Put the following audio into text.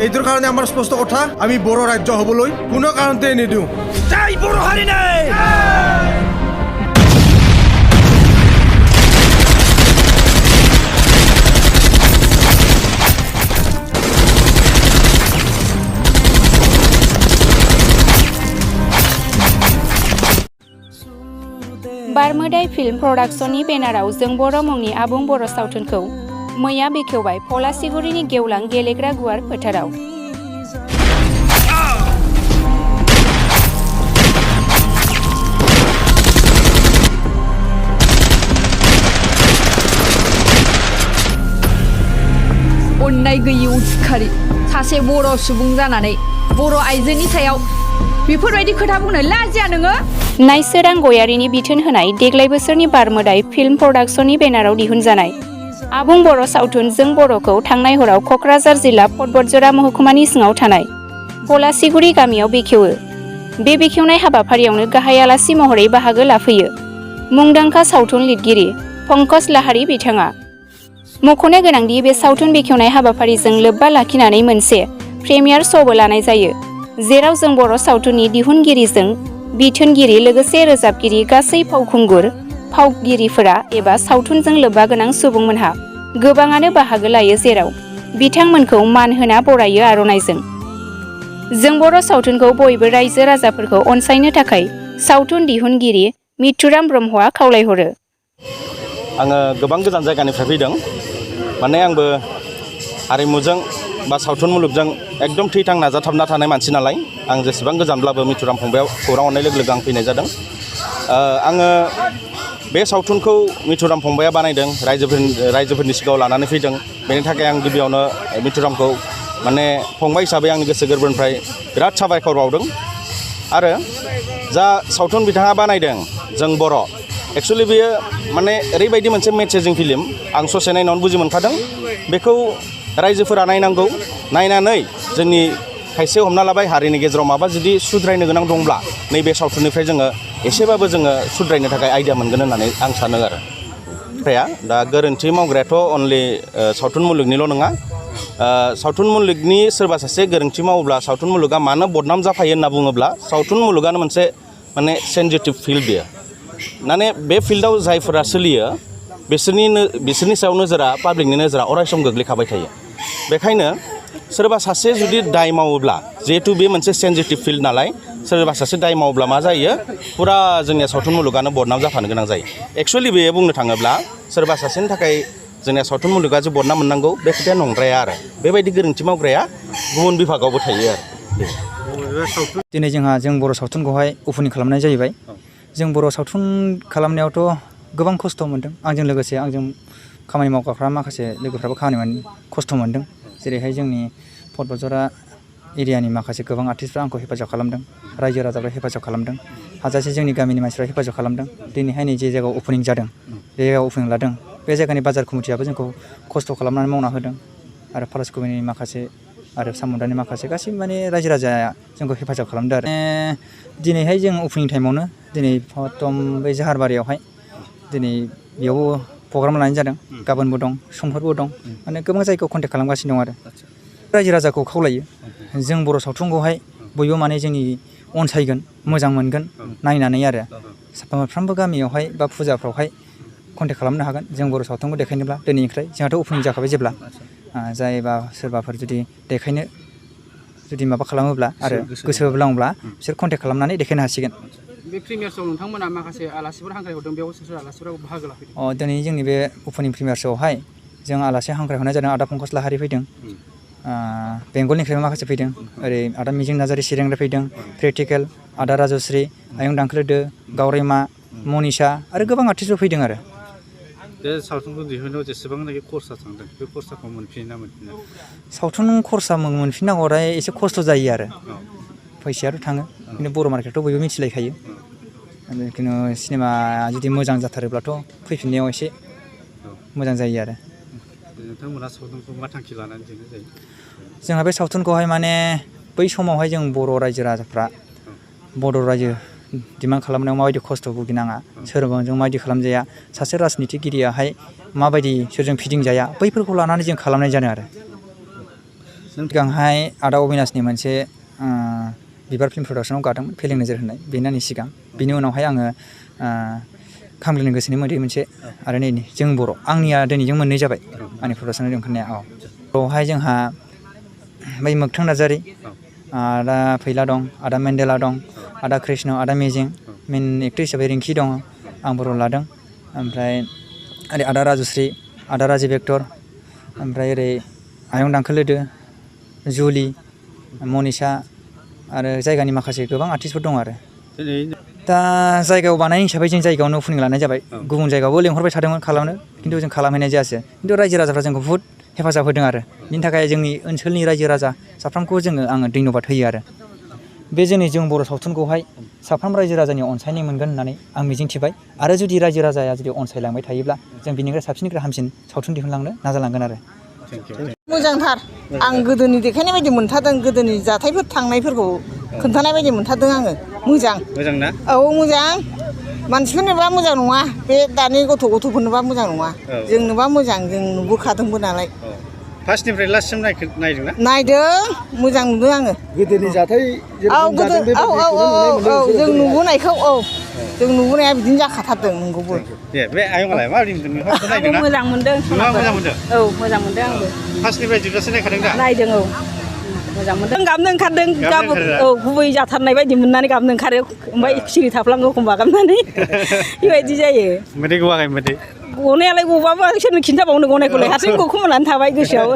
এইটোৰ কাৰণে আমাৰ স্পষ্ট কথা আমি বড়ো ৰাজ্য হ'বলৈ কোনো কাৰণতে নিদিওঁ জয় বড়ো হাৰি নাই बारमोदाइ फिल्म प्रडाक्शननि बेनाराव जों बर' मुंनि आबुं बर' सावथुनखौ मैया बेखेवबाय पलासिगुरिनि गेवलां गेलेग्रा गुवार फोथाराव। अन्नाय गैयि उदखारि सासे बर' सुबुं जानानै बर' आइजोनि सायाव बेफोरबायदि खोथा बुंनो लाजिया नोङो? नायसोरां गयारिनि बिथोन होनाय देग्लाय बोसोरनि बारमोदाइ फिल्म प्रडाक्शननि बेनाराव दिहुनजानाय आबुं बर' सावथुन जों बर'खौ थांनाय हराव क'क्राझार जिल्ला पटबरजरा महकुमानि सिङाव थानाय पलासिगुरि गामियाव बेखेवो। बे बेखेवनाय हाबाफारियावनो गाहाय आलासि महरै बाहागो लाफैयो मुंदांखा सावथुन लिरगिरि पंकज लाहारी बिथाङा। मख'नो गोनांदि बे सावथुन बेखेवनाय हाबाफारिजों लोब्बा लाखिनानै मोनसे प्रेमियार श'बो लानाय जायो, जेराव जों बर' सावथुननि दिहुनगिरिजों बिथोनगिरि लोगोसे रोजाबगिरि गासै फावगिरिफोरा एबा सावथुनजों लोब्बा गोनां सुबुंमोनहा गोबाङानो बाहागो लायो, जेराव बिथांमोनखौ मान होना बरायो आर'नाइजों। जों बर' सावथुनखौ बयबो रायजो राजाफोरखौ अनसायनो थाखाय सावथुन दिहुनगिरि मिथुराम ब्रह्मआ खावलायहरो। आङो गोबां गोजान जायगानिफ्राय फैदों, माने आंबो हारिमुजों बा सावथुन मुलुगजों एकदम थैथां नाजाथाबना थानाय मानसि नालाय आं जेसेबां गोजानब्लाबो मिथुराम फंबायाव खौरां हरनाय लोगो लोगो आं फैनाय जादों। आङो बे सावथुनखौ मिथुराम फंबाया बानायदों, रायजोफोरनि सिगाङाव लानानै फैदों। बेनि थाखाय आं गिबियावनो मिथुरामखौ माने फंबाय हिसाबै आंनि गोसो गोरबोनिफ्राय बिराद साबायखर बावदों। आरो जा सावथुन बिथाङा बानायदों जों बर', एक्सुवेलि बेयो माने ओरैबायदि मोनसे मेसेजिं फिल्म आं ससे नायनानै बुजि मोनखादों। बेखौ रायजोफोरा नायनांगौ, नायनानै जोंनि खायसे हमना लाबाय हारिनि गेजेराव माबा जुदि सुद्रायनो गोनां दंब्ला नैबे सावथुननिफ्राय जोङो एसेबाबो जोङो सुद्रायनो थाखाय आइडिया मोनगोन होननानै आं सानो आरो। दा गोरोन्थि मावग्रायाथ' अनलि सावथुन मुलुगनिल' नङा, सावथुन मुलुगनि सोरबा सासे गोरोन्थि मावोब्ला सावथुन मुलुगा मानो बदनाम जाफायो होनना बुङोब्ला सावथुन मुलुगानो मोनसे माने सेन्सिटिभ फिल्ड बेयो। माने बे फिल्डआव जायफोरा सोलियो बिसोरनि सायाव नोजोरा, पाब्लिकनि नोजोरा अरायसम गोग्लैखाबाय थायो। बेखायनो सोरबा सासे जुदि दाय मावोब्ला, जिहेथु बे मोनसे सेन्सिटिभ फिल्ड नालाय, सोरबा सासे दाय मावोब्ला मा जायो, फुरा जोंनिया सावथुन मुलुगानो बदनाम जाफानो गोनां जायो। एक्सुवेलि बेयो बुंनो थाङोब्ला सोरबा सासेनि थाखाय जोंनिया सावथुन मुलुगा जे बदनाम मोननांगौ बे खोथाया नंद्राया आरो बेबायदि गोरोन्थि मावग्राया गुबुन बिभागावबो थायो आरो। दिनै जों बर' सावथुनखौहाय अपेनिं खालामनाय जाहैबाय। जों बर' सावथुन खालामनायावथ' गोबां खस्थ' मोन्दों। आंजों लोगोसे आंजों खामानि मावग्राफ्रा माखासे लोगोफ्राबो खस्थ' मोन्दों। जेरैहाय जोंनि पटबरजरा एरियानि माखासे गोबां आर्टिस्टफ्रा आंखौ हेफाजाब खालामदों, रायजो राजाफ्रा हेफाजाब खालामदों, हाजासे जोंनि गामिनि मानसिफ्रा हेफाजाब खालामदों। दिनैहाय नै जे जायगायाव अपेनिं जादों, बे जायगायाव अपेनिं लादों, बे जायगानि बाजार कमिटियाबो जोंखौ खस्थ' खालामनानै मावना होदों। आरो पलासकुमिनि माखासे आरो सामुदानि माखासे गासैबो माने रायजो राजाया जोंखौ हेफाजाब खालामदों आरो। दिनैहाय जों अपेनिं टाइमावनो दिनै प्रथम बे जाहारबारियावहाय दिनै बेयावबो प्रग्राम लानाय जादों। गाबोनबो दं, समफोरबो दं, माने गोबां जायगायाव कन्टेक्ट खालामगासिनो दं आरो। रायजो राजाखौ खावलायो जों बर' सावथुनखौहाय बयबो माने जोंनि अनसायगोन, मोजां मोनगोन नायनानै आरो। मोनफ्रोमबो गामियावहाय बा फुजाफ्रावहाय कन्टेक्ट खालामनो हागोन जों बर' सावथुनखौ देखायनोब्ला। दिनैनिफ्राय जोंहाथ' अपेनिं जाखाबाय जेब्ला, जायबा सोरबाफोर जुदि देखायनो माबा खालामोब्ला आरो गोसो होब्लांब्ला बिसोर कन्टेक्ट खालामनानै देखायनो हासिगोन। बे प्रिमियार श'आव नोंथांमोना माखासे आलासिफोर हांख्रायहरदों, बेयाव सोर आलासिफोराबो बाहागो लाफैदों? दिनै जोंनि बे अपेनिं प्रिमियार श'आवहाय जों आलासि हांख्रायहरनाय जादों। आदा पंकज लाहारी फैदों, बेंगलनिफ्रायबो माखासे फैदों, ओरै आदा मिजिं नार्जारी चिरांनिफ्राय फैदों, प्रेक्टिकेल, आदा राजश्री, आयं दांखोलोदो, गावरेमा, मनिषा आरो गोबां आर्टिस्टफोर फैदों आरो। बे सावथुनखौ दिहुननायाव जेसेबांनाखि खरसा थांदों बे खरसाखौ मोनफिनो ना मोनफिना? सावथुन खरसा मोनफिननांगौआथाय एसे खस्थ' जायो आरो। फैसायाथ' थाङो, खिन्थु बर' मार्केटआव बयबो मिथिलायखायो। जिखुनु सिनेमा जुदि मोजां जाथारोब्लाथ' फैफिननायाव एसे मोजां जायो आरो। नोंथांमोना सावथुनखौ मा थांखि लानानै दिहुननाय जायो? जोंहा बे सावथुनखौहाय माने बै समावहाय जों बर' रायजो राजाफ्रा बर' रायजो डिमान्ड खालामनायाव माबायदि खस्थ' भुगिनाङा, सोरजों माबायदि खालामजाया, सासे राजनिथिगिरियाहाय माबायदि सोरजों फिदिंजाया, बैफोरखौ लानानै जों खालामनाय जादों आरो। सिगांहाय आदा अबिनाशनि मोनसे बिबार फिल्म प्रडाक्सनाव गादोंमोन फेलें नोजोर होननाय बेनो आंनि सिगां बिनि उनावहाय आङो खामग्लिनाय गोसोनि मोदै मोनसे आरो नै जों बर' आंनिया दिनैजों मोननै जाबाय आंनि प्रडाक्सनाव ओंखारनाया बेवहाय जोंहा बै मोगथां नार्जारि आदा फैला दं आदा मेन्देला दं आदा कृष्ण आदा मिजिं मेन एक्ट्रिस हिसाबै रिंखि दङ आं बर' लादों ओमफ्राय ओरै आदा राजुश्री आदा राजिब एक्टर ओमफ्राय ओरै आयं दांखोलोदो जुलि मनिषा आरो जायगानि माखासे गोबां आर्टिस्टफोर दं आरो दा जायगायाव बानायनाय हिसाबै जों जायगायावनो अपेनिं लानाय जाबाय गुबुन जायगायावबो लेंहरबाय थादोंमोन खालामनो खिन्थु जों खालामहैनाय जायासै खिन्थु रायजो राजाफ्रा जोंखौ बुहुद हेफाजाब होदों आरो बिनि थाखाय जोंनि ओनसोलनि रायजो राजा साफ्रोमखौ आङो धन्यबाद होयो आरो बे जों बर' सावथुनखौहाय साफ्रोम रायजो राजानि अनसायनाय मोनगोन होननानै आं मिजिंथिबाय आरो जुदि रायजो राजाया जुदि अनसायलांबाय थायोब्ला जों बिनिफ्राय साबसिननिफ्राय हामसिन सावथुन दिहुनलांनो नाजालांगोन आरो मोजांथार आं गोदोनि देखायनाय बायदि मोनथारदों गोदोनि जाथायफोर थांनायफोरखौ खोन्थानाय बायदि मोनथारदों आङो मोजां ना औ मोजां मानसिफोरनोबा मोजां नङा बे दानि गथ'फोरनोबा मोजां नङा जोंनोबा मोजां जों नुबोखादोंबो नालाय फार्स्टनिफ्राय लास्टसिम नायदोंना नायदों मोजां नुदों आङो गोदोनि जाथाय जों नुबोनायखौ जों नुबोनाया बिदिनो जाखाथारदों नंगौबो दे बे आयंआलाय माबायदि मोनदों आंबो मोजां मोनदों मोजां मोनदों औ मोजां मोनदों आंबो फार्स्टनिफ्राय जोबजासे नायखादों दा नायदों औ मोजां मोनदों गाबनो ओंखारदों औ गुबै जाथारनाय बायदि मोननानै गाबनो ओंखारो ओमफ्राय सिरि थाफ्लाङो एखमबा गाबनानै बेबायदि जायो मोदै गवाखै मोदै गनायालाय गबाबो सोरनो खिन्थाबावनो गनायखौलाय हारसिं गखोमानानै थाबाय गोसोआव